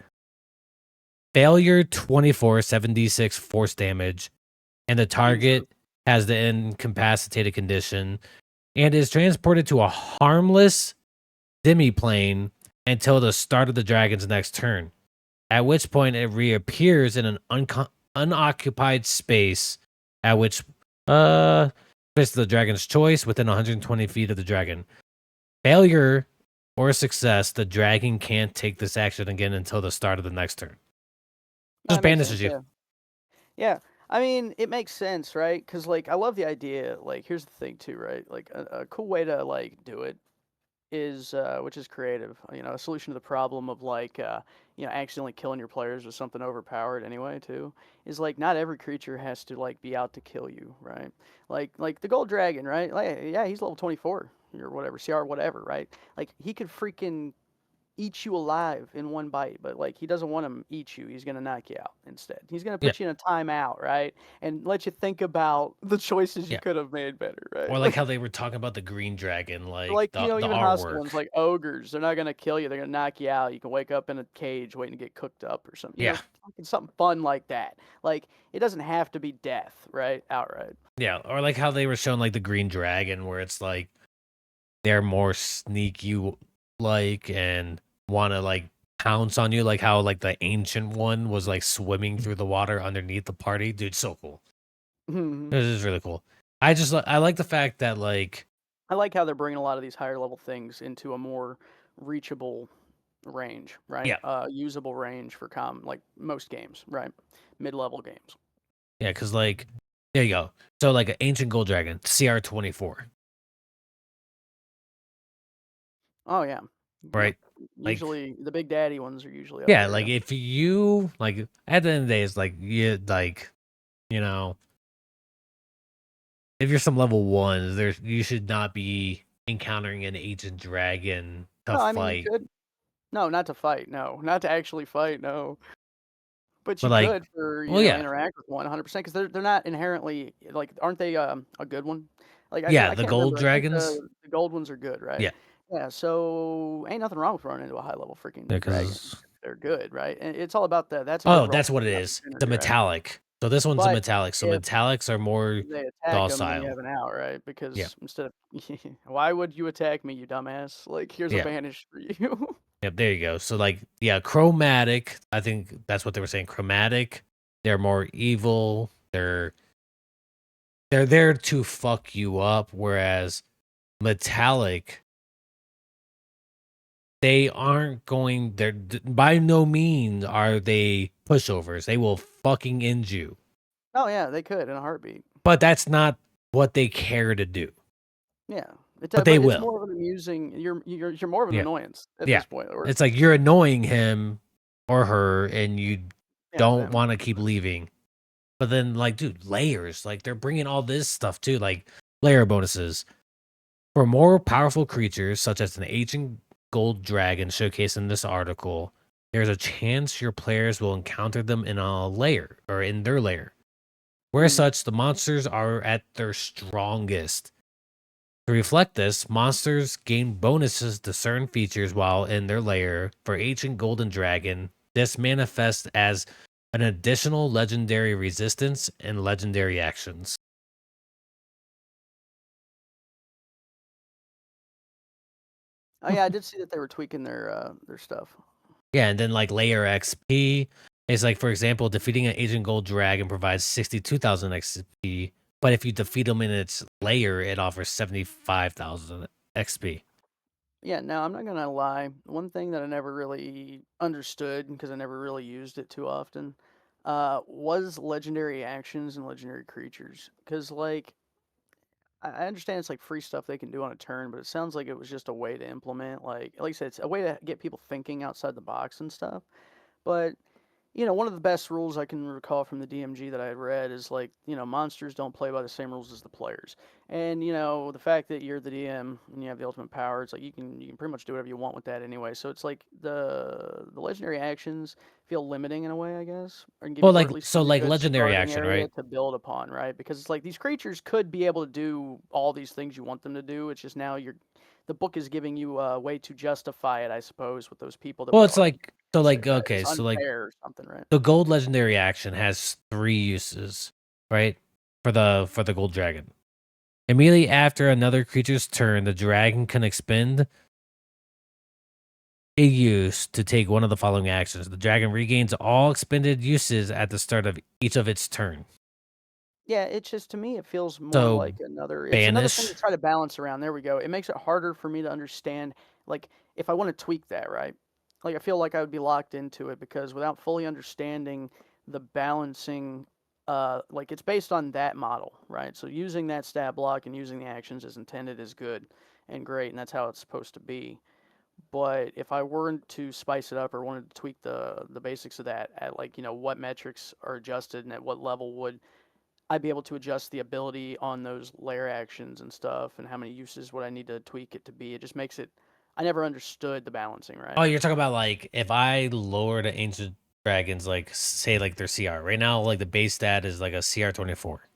Failure 24, 7d6 force damage, and the Jesus. target has the incapacitated condition and is transported to a harmless demi-plane until the start of the dragon's next turn, at which point it reappears in an unoccupied space, at which space of the dragon's choice within 120 feet of the dragon. Failure or success, the dragon can't take this action again until the start of the next turn. Just That makes banishes sense. you. Yeah. Yeah. I mean, it makes sense, right? Because like I love the idea. Like, here's the thing too, right? Like a cool way to like do it is which is creative. A solution to the problem of like accidentally killing your players with something overpowered anyway too is like not every creature has to like be out to kill you, right? Like the gold dragon, right? Like, yeah, he's level 24 or whatever, CR whatever, right? Like he could freaking eat you alive in one bite, but like he doesn't want to eat you. He's gonna knock you out instead. He's gonna Yeah, put you in a timeout, right? And let you think about the choices you yeah. could have made better, Or right? like how they were talking about the green dragon, like Like, the even hostile artwork. ones like ogres, they're not gonna kill you. They're gonna knock you out. You can wake up in a cage waiting to get cooked up or something. Yeah, Something fun like that. Like it doesn't have to be death, right? Outright. yeah. Or like how they were showing like the green dragon, where it's like they're more sneaky, like, and want to like pounce on you, like how like the ancient one was like swimming through the water underneath the party. Dude, so cool. Mhm. This is really cool. I like the fact that like I like how they're bringing a lot of these higher level things into a more reachable range, right? yeah, Usable range for like most games, right? Mid-level games. yeah, because like there you go. So like an ancient gold dragon, CR 24, Oh yeah. Yep. right? Like Usually the big daddy ones are usually up yeah, there, like yeah. if you like at the end of the day, it's like you know if you're some level ones, there's you should not be encountering an ancient dragon to No, I mean you fight. could. No, not to fight. No, not to actually fight. No. But But you like, could for, well, yeah, interact with one 100% because they're not inherently like, aren't they a good one? Like yeah, I the can't gold remember. I think dragons, the gold ones are good, right? yeah, Yeah. So ain't nothing wrong with running into a high level yeah, freaking dragon. because If they're good, right? And it's all about the that's a good oh, roll that's what for it you, is. It's a opportunity, right? metallic. So this one's a But metallic. So if metallics are more they attack them, then you docile. have an out, right? Yeah, Because instead of why would you attack me, you dumbass? Like here's a yeah, banish for you. yep. There you go. So like, yeah, chromatic. I think that's what they were saying. Chromatic. They're more evil. They're there to fuck you up. Whereas metallic, they aren't going. By no means are they pushovers. They will fucking end you. Oh yeah, they could in a heartbeat. But that's not what they care to do. Yeah, But they but it's will. more of an amusing. You're more of an Yeah. annoyance at Yeah. this point, or It's like you're annoying him or her and you yeah, don't them. want to keep leaving. But then, like, dude, layers. Like, they're bringing all this stuff too, like layer bonuses. For more powerful creatures, such as an ancient gold dragon showcased in this article, there's a chance your players will encounter them in a layer or in their layer. Where Mm. such, the monsters are at their strongest. To reflect this, monsters gain bonuses to certain features while in their lair. For Ancient Golden Dragon, this manifests as an additional legendary resistance and legendary actions. Oh yeah, I did see that they were tweaking their stuff. Yeah, and then like layer XP is like, for example, defeating an Ancient Gold Dragon provides 62,000 XP, but if you defeat them in its layer, it offers 75,000 XP. Yeah, no, I'm not gonna lie. One thing that I never really understood because I never really used it too often, was legendary actions and legendary creatures. Because like I understand it's like free stuff they can do on a turn, but it sounds like it was just a way to implement like I said, it's a way to get people thinking outside the box and stuff. But one of the best rules I can recall from the DMG that I had read is like, monsters don't play by the same rules as the players. And the fact that you're the DM and you have the ultimate power, it's like you can pretty much do whatever you want with that anyway. So it's like the legendary actions feel limiting in a way, I guess, or can give Well, you, or like at least so, give you a like good legendary starting action, area right? to build upon, right? Because it's like these creatures could be able to do all these things you want them to do. It's just now the book is giving you a way to justify it, I suppose, with those people that Well, would it's argue like so, and say like that okay, it's so like unfair or something, right? the gold legendary action has 3 uses, right? For the gold dragon. Immediately after another creature's turn, the dragon can expend a use to take one of the following actions. The dragon regains all expended uses at the start of each of its turn. Yeah, it's just to me, it feels more So like it's another thing to banish. try to balance around. There we go. It makes it harder for me to understand, like, if I want to tweak that, right? Like, I feel like I would be locked into it because without fully understanding the balancing, like, it's based on that model, right? So using that stat block and using the actions as intended is good and great, and that's how it's supposed to be. But if I weren't to spice it up or wanted to tweak the basics of that at like, what metrics are adjusted and at what level would I'd be able to adjust the ability on those layer actions and stuff, and how many uses would I need to tweak it to be. It just makes it. I never understood the balancing, right? Oh, you're talking about like if I lower the ancient dragons, like say like their CR right now, like the base stat is like a CR 24,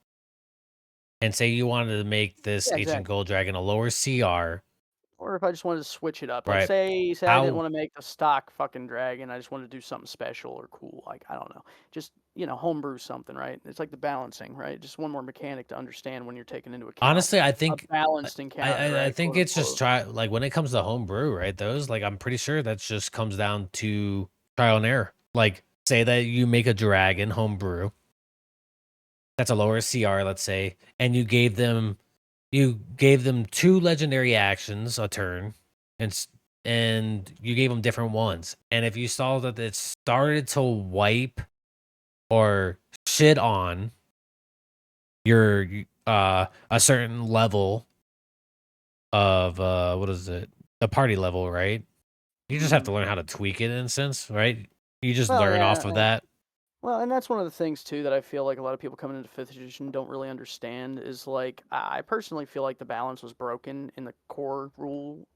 and say you wanted to make this Yeah, ancient exactly. gold dragon a lower CR, Or if I just wanted to switch it up, like right? say I didn't How want to make the stock fucking dragon, I just wanted to do something special or cool, like I don't know, just homebrew something, right? It's like the balancing, right? Just one more mechanic to understand when you're taking into account honestly, I a think balanced encounter, I right? think Quote it's just unquote. try like when it comes to homebrew, right? Those like I'm pretty sure that just comes down to trial and error. Like say that you make a dragon homebrew that's a lower CR, let's say, and you gave them 2 legendary actions a turn, and and you gave them different ones. And if you saw that it started to wipe or shit on your a certain level of what is it? The party level, right? You just have Hmm. to learn how to tweak it in a sense, right? You just Well, learn yeah, off of that. well, and that's one of the things too that I feel like a lot of people coming into fifth edition don't really understand is like I personally feel like the balance was broken in the core rule.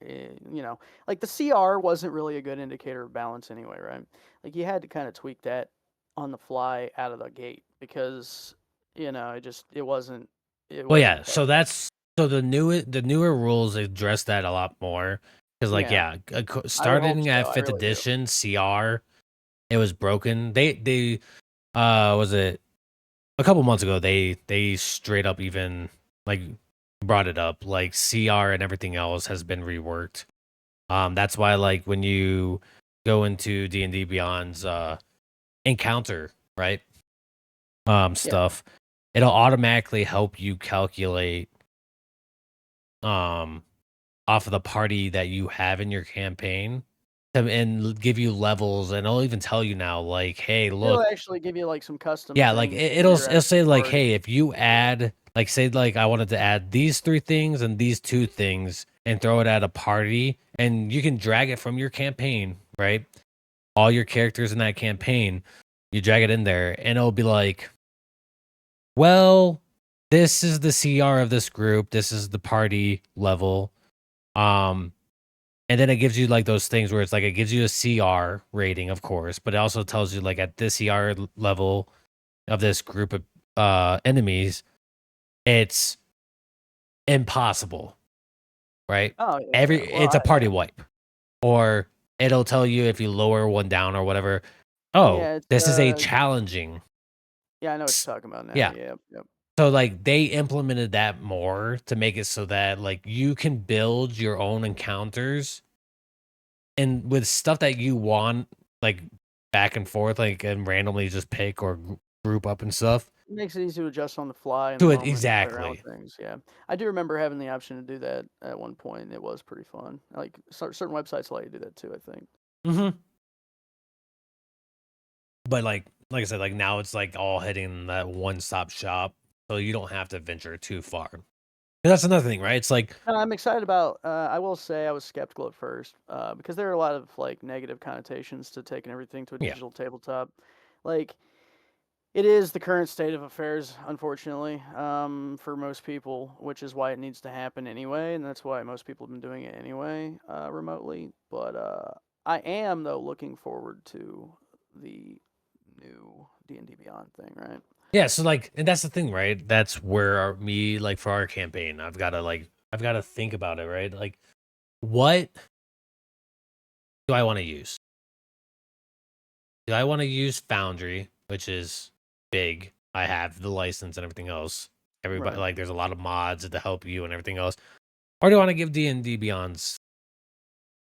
Like the CR wasn't really a good indicator of balance anyway, right? Like you had to kind of tweak that on the fly out of the gate because it Well, wasn't yeah. So perfect. that's so the newer rules address that a lot more because, like, Yeah, yeah, I would hope starting so. at I fifth really do. edition CR, it was broken. They was it a couple months ago? They straight up even like brought it up. Like CR and everything else has been reworked. That's why like when you go into D&D Beyond's encounter, right? Yeah, Stuff, it'll automatically help you calculate um off of the party that you have in your campaign and give you levels, and it'll even tell you now like, hey, it'll look, actually give you like some custom yeah, like things it, for it'll your it'll actual say like, party. hey, if you add like say like I wanted to add these 3 things and these 2 things and throw it at a party, and you can drag it from your campaign, right? All your characters in that campaign, you drag it in there and it'll be like, well, this is the CR of this group, this is the party level. um And then it gives you like those things where it's like it gives you a CR rating, of course, but it also tells you like at this CR level of this group of enemies, it's impossible, right? Oh yeah, Every yeah. Well, it's a yeah, party wipe, or it'll tell you if you lower one down or whatever. Oh, yeah. It's this is a challenging. yeah. I know what s- you're talking about now. Yeah. Yep, yep. So like they implemented that more to make it so that like you can build your own encounters and with stuff that you want, like back and forth, like and randomly just pick or group up and stuff. It makes it easy to adjust on the fly in the Do it moment and play around with exactly. things. Yeah, I do remember having the option to do that at one point. It was pretty fun. Like certain websites allow you to do that too, I think. Hmm. But like I said, like now it's like all hitting that one stop shop, so you don't have to venture too far. And that's another thing, right? It's like, No, I'm excited about. I will say I was skeptical at first because there are a lot of like negative connotations to taking everything to a yeah, digital tabletop. Like it is the current state of affairs, unfortunately, for most people, which is why it needs to happen anyway, and that's why most people have been doing it anyway, remotely. But I am though looking forward to the new D&D Beyond thing, right? yeah. So like, and that's the thing, right? That's where me like for our campaign, I've got to think about it, right? Like, what do I want to use? Do I want to use Foundry, which is big? I have the license and everything else. Everybody Right. like, there's a lot of mods to help you and everything else. Or do I want to give D&D Beyond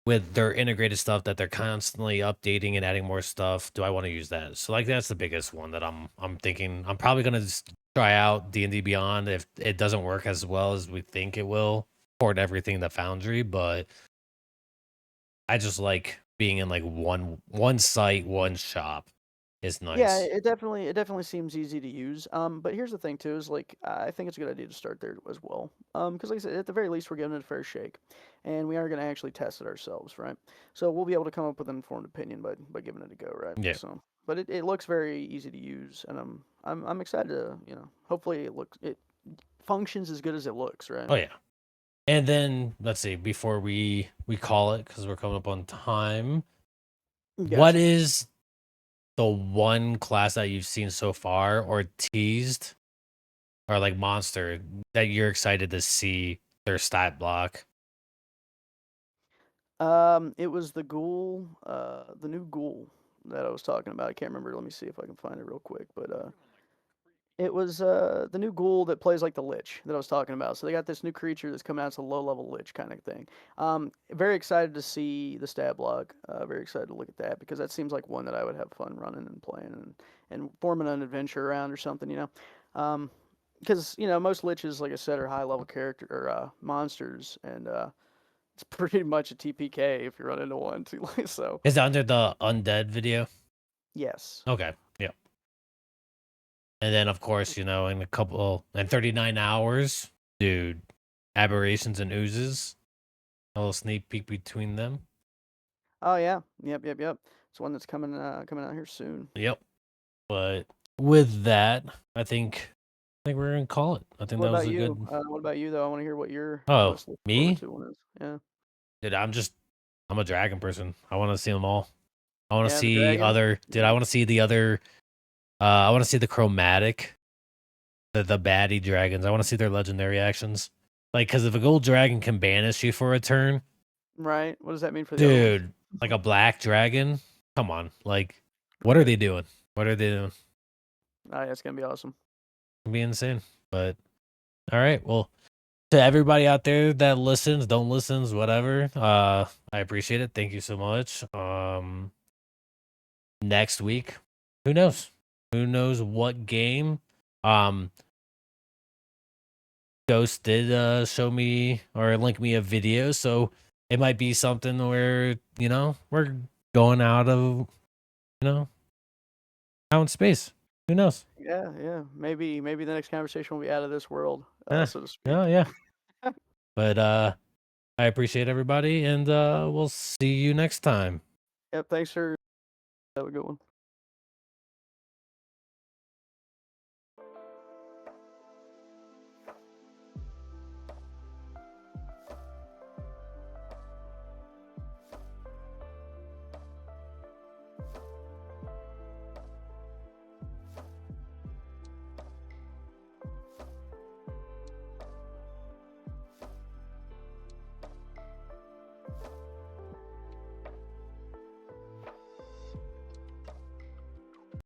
with their integrated stuff that they're constantly updating and adding more stuff? Do I want to use that? So like that's the biggest one that I'm thinking. I'm probably gonna just try out D&D Beyond if it doesn't work as well as we think it will. Port everything to Foundry, but I just like being in like one site, one shop is Yeah, nice. it definitely seems easy to use. But here's the thing too, is like I think it's a good idea to start there as well. Because like I said, at the very least, we're giving it a fair shake, and we are going to actually test it ourselves, right? So we'll be able to come up with an informed opinion by giving it a go, right? Yeah. So, but it looks very easy to use, and I'm excited to hopefully it functions as good as it looks, right? Oh yeah. And then let's see, before we call it because we're coming up on time. What Gotcha. is the one class that you've seen so far or teased or like monster that you're excited to see their stat block? It was the new ghoul that I was talking about. I can't remember. Let me see if I can find it real quick. But it was the new ghoul that plays like the lich that I was talking about. So they got this new creature that's coming out. It's a low level lich kind of thing. Very excited to see the stat block. Very excited to look at that because that seems like one that I would have fun running and playing and forming an adventure around or something. Because most liches, like I said, are high level character or monsters, and it's pretty much a TPK if you run into one too. So Is it under the undead video? yes. Okay. Yeah. And then of course, in a couple in 39 hours, dude, aberrations and oozes. A little sneak peek between them. Oh yeah. Yep. Yep. Yep. It's one that's coming out here soon. Yep. But with that, I think we're gonna call it. I think What that was about a you? good. What about you though? I want to hear what your Oh, most looking forward me? to one is. Yeah. Dude, I'm a dragon person. I want to see them all. I want to Yeah, the see dragon. other. Dude, Yeah. I want to see the other. I want to see the chromatic, the baddie dragons. I want to see their legendary actions. Like, because if a gold dragon can banish you for a turn, Right. What does that mean for the other ones? dude, like a black dragon, come on. Like, what are Right. they doing? What are they doing? Oh yeah, it's gonna be awesome. It'd be insane. But all right, well, to everybody out there that listens, don't listens, whatever. I appreciate it. Thank you so much. Next week, who knows? Who knows what game? Um, Ghost did show me or link me a video, so it might be something where we're going you know out in space. Who knows? Yeah. Yeah. Maybe the next conversation will be out of this world, Eh, so to speak. yeah, yeah. But I appreciate everybody, and we'll see you next time. Yep. Thanks for. Have a good one.